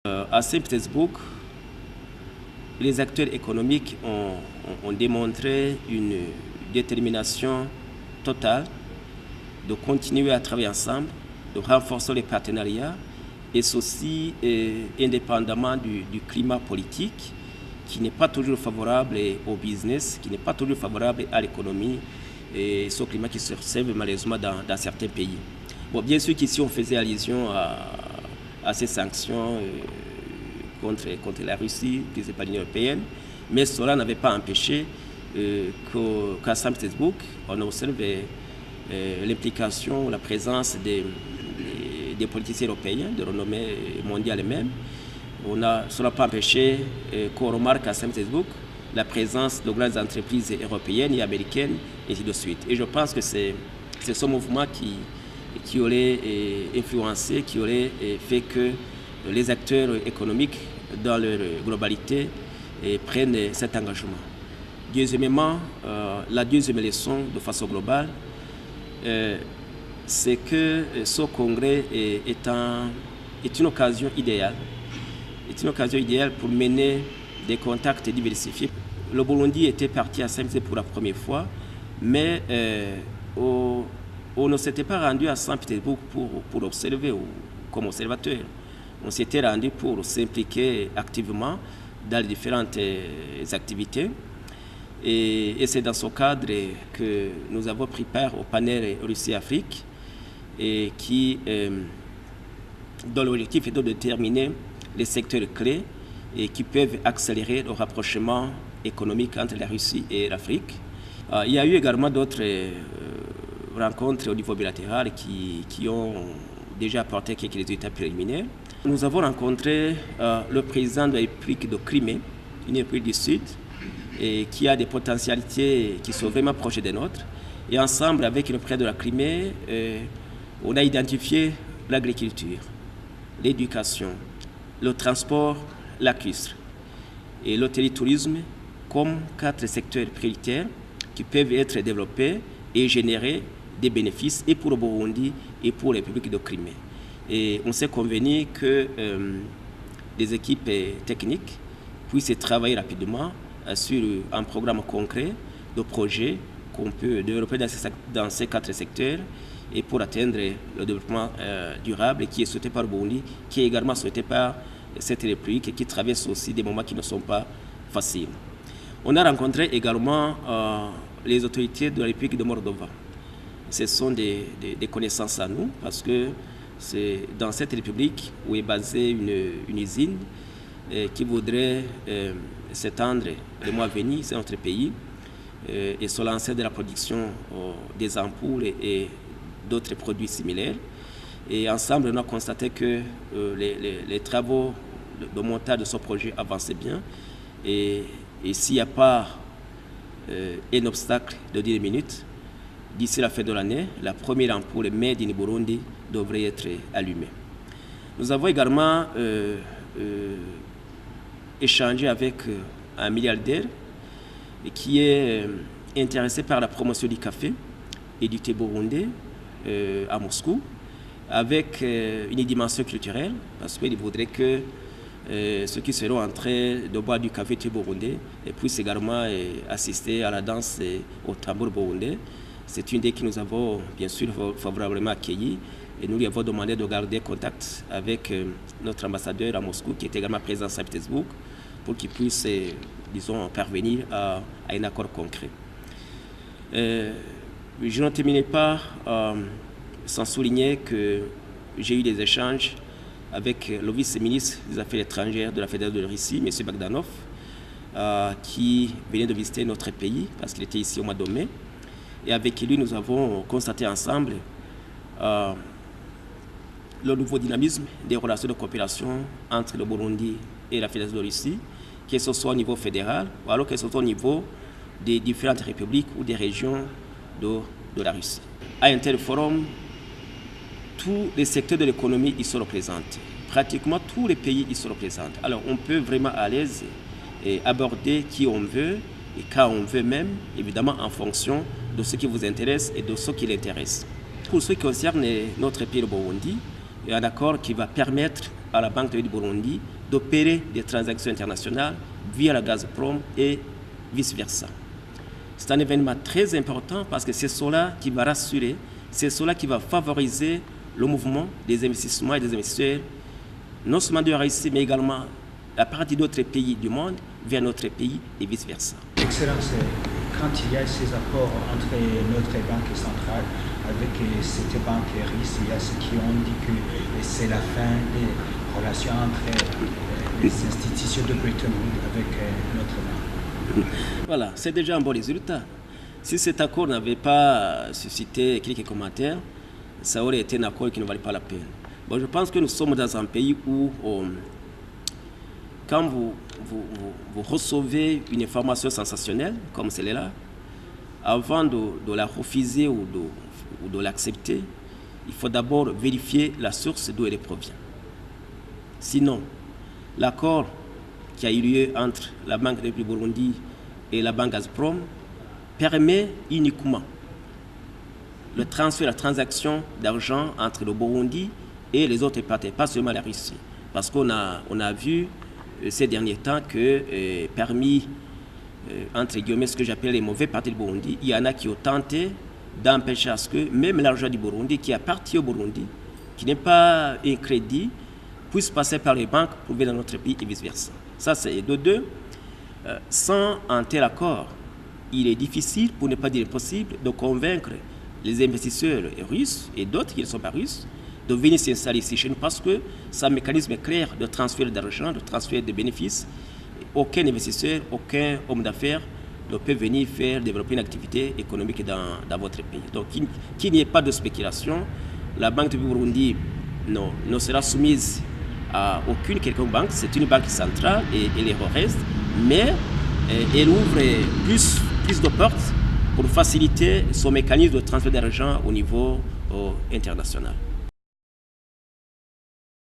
À Saint-Pétersbourg, les acteurs économiques ont démontré une détermination totale de continuer à travailler ensemble, de renforcer les partenariats, et ceci indépendamment du climat politique qui n'est pas toujours favorable au business, qui n'est pas toujours favorable à l'économie, et ce climat qui se observe malheureusement dans certains pays. Bon, bien sûr qu'ici on faisait allusion à ces sanctions contre la Russie, qui n'est pas l'Union européenne, mais cela n'avait pas empêché qu'à Saint-Pétersbourg, on observe l'implication, la présence des politiciens européens de renommée mondiale même. Cela n'a pas empêché qu'on remarque à Saint-Pétersbourg la présence de grandes entreprises européennes et américaines, et ainsi de suite. Et je pense que c'est ce mouvement qui aurait influencé, qui aurait fait que les acteurs économiques, dans leur globalité, prennent cet engagement. Deuxièmement, la deuxième leçon de façon globale, c'est que ce congrès est une occasion idéale. C'est une occasion idéale pour mener des contacts diversifiés. Le Burundi était parti à Saint-Pétersbourg pour la première fois, mais on ne s'était pas rendu à Saint-Pétersbourg pour observer comme observateur. On s'était rendu pour s'impliquer activement dans les différentes activités. Et c'est dans ce cadre que nous avons pris part au panel Russie-Afrique, dont l'objectif est de déterminer les secteurs clés et qui peuvent accélérer le rapprochement économique entre la Russie et l'Afrique. Il y a eu également d'autres rencontres au niveau bilatéral qui ont déjà apporté quelques résultats préliminaires. Nous avons rencontré le président de la République de Crimée, une République du Sud, et qui a des potentialités qui sont vraiment proches des nôtres. Et ensemble, avec le président de la Crimée, on a identifié l'agriculture, l'éducation, le transport lacustre et l'hôtellerie-tourisme comme 4 secteurs prioritaires qui peuvent être développés et générer des bénéfices et pour le Burundi et pour la République de Crimée. Et on s'est convenu que des équipes techniques puissent travailler rapidement sur un programme concret de projets qu'on peut développer dans ces 4 secteurs et pour atteindre le développement durable qui est souhaité par le Burundi, qui est également souhaité par cette République et qui traverse aussi des moments qui ne sont pas faciles. On a rencontré également les autorités de la République de Moldova. Ce sont des connaissances à nous parce que c'est dans cette République où est basée une usine qui voudrait s'étendre le mois venu, c'est notre pays, et se lancer de la production des ampoules et d'autres produits similaires. Et ensemble, on a constaté que les travaux de montage de ce projet avançaient bien. Et s'il n'y a pas un obstacle de 10 minutes, d'ici la fin de l'année, la première ampoule Made in Burundi devrait être allumée. Nous avons également échangé avec un milliardaire qui est intéressé par la promotion du café et du thé burundais à Moscou, avec une dimension culturelle, parce qu'il voudrait que ceux qui seront en train de boire du café thé burundais puissent également assister à la danse au tambour burundais. C'est une idée que nous avons bien sûr favorablement accueillie et nous lui avons demandé de garder contact avec notre ambassadeur à Moscou qui est également présent à Saint-Pétersbourg pour qu'il puisse, disons, parvenir à un accord concret. Je ne terminerai pas sans souligner que j'ai eu des échanges avec le vice-ministre des Affaires étrangères de la Fédération de Russie, M. Bagdanov, qui venait de visiter notre pays parce qu'il était ici au mois de mai. Et avec lui, nous avons constaté ensemble le nouveau dynamisme des relations de coopération entre le Burundi et la Fédération de Russie, que ce soit au niveau fédéral ou alors que ce soit au niveau des différentes républiques ou des régions de la Russie. À un tel forum, tous les secteurs de l'économie y sont représentés. Pratiquement tous les pays y sont représentés. Alors on peut vraiment à l'aise aborder qui on veut et quand on veut même, évidemment en fonction de ce qui vous intéresse et de ce qui l'intéresse. Pour ce qui concerne notre pays, le Burundi, il y a un accord qui va permettre à la Banque du Burundi d'opérer des transactions internationales via la Gazprom et vice-versa. C'est un événement très important parce que c'est cela qui va rassurer, c'est cela qui va favoriser le mouvement des investissements et des investisseurs, non seulement de la Russie, mais également à partir d'autres pays du monde vers notre pays et vice-versa. Excellence, quand il y a ces accords entre notre banque centrale avec cette banque russe, il y a ceux qui ont dit que c'est la fin des relations entre les institutions de Bretton Woods avec notre banque. Voilà, c'est déjà un bon résultat. Si cet accord n'avait pas suscité quelques commentaires, ça aurait été un accord qui ne valait pas la peine. Bon, je pense que nous sommes dans un pays où, quand vous recevez une information sensationnelle, comme celle-là, avant de la refuser ou de l'accepter, il faut d'abord vérifier la source d'où elle provient. Sinon, l'accord qui a eu lieu entre la Banque du Burundi et la Banque Gazprom permet uniquement le transfert, la transaction d'argent entre le Burundi et les autres partenaires, pas seulement la Russie. Parce qu'on a vu ces derniers temps que parmi, entre guillemets, ce que j'appelle les mauvais partis du Burundi, il y en a qui ont tenté d'empêcher à ce que même l'argent du Burundi qui appartient au Burundi, qui n'est pas un crédit, puisse passer par les banques pour venir dans notre pays et vice-versa. Ça, c'est de deux. Sans un tel accord, il est difficile, pour ne pas dire impossible, de convaincre les investisseurs russes et d'autres qui ne sont pas russes de venir s'installer ici chez nous parce que c'est un mécanisme clair de transfert d'argent, de transfert de bénéfices. Aucun investisseur, aucun homme d'affaires ne peut venir faire développer une activité économique dans votre pays. Donc, qu'il n'y ait pas de spéculation, la Banque du Burundi ne sera soumise à aucune quelconque banque. C'est une banque centrale et elle reste, mais elle ouvre plus de portes pour faciliter son mécanisme de transfert d'argent au niveau international.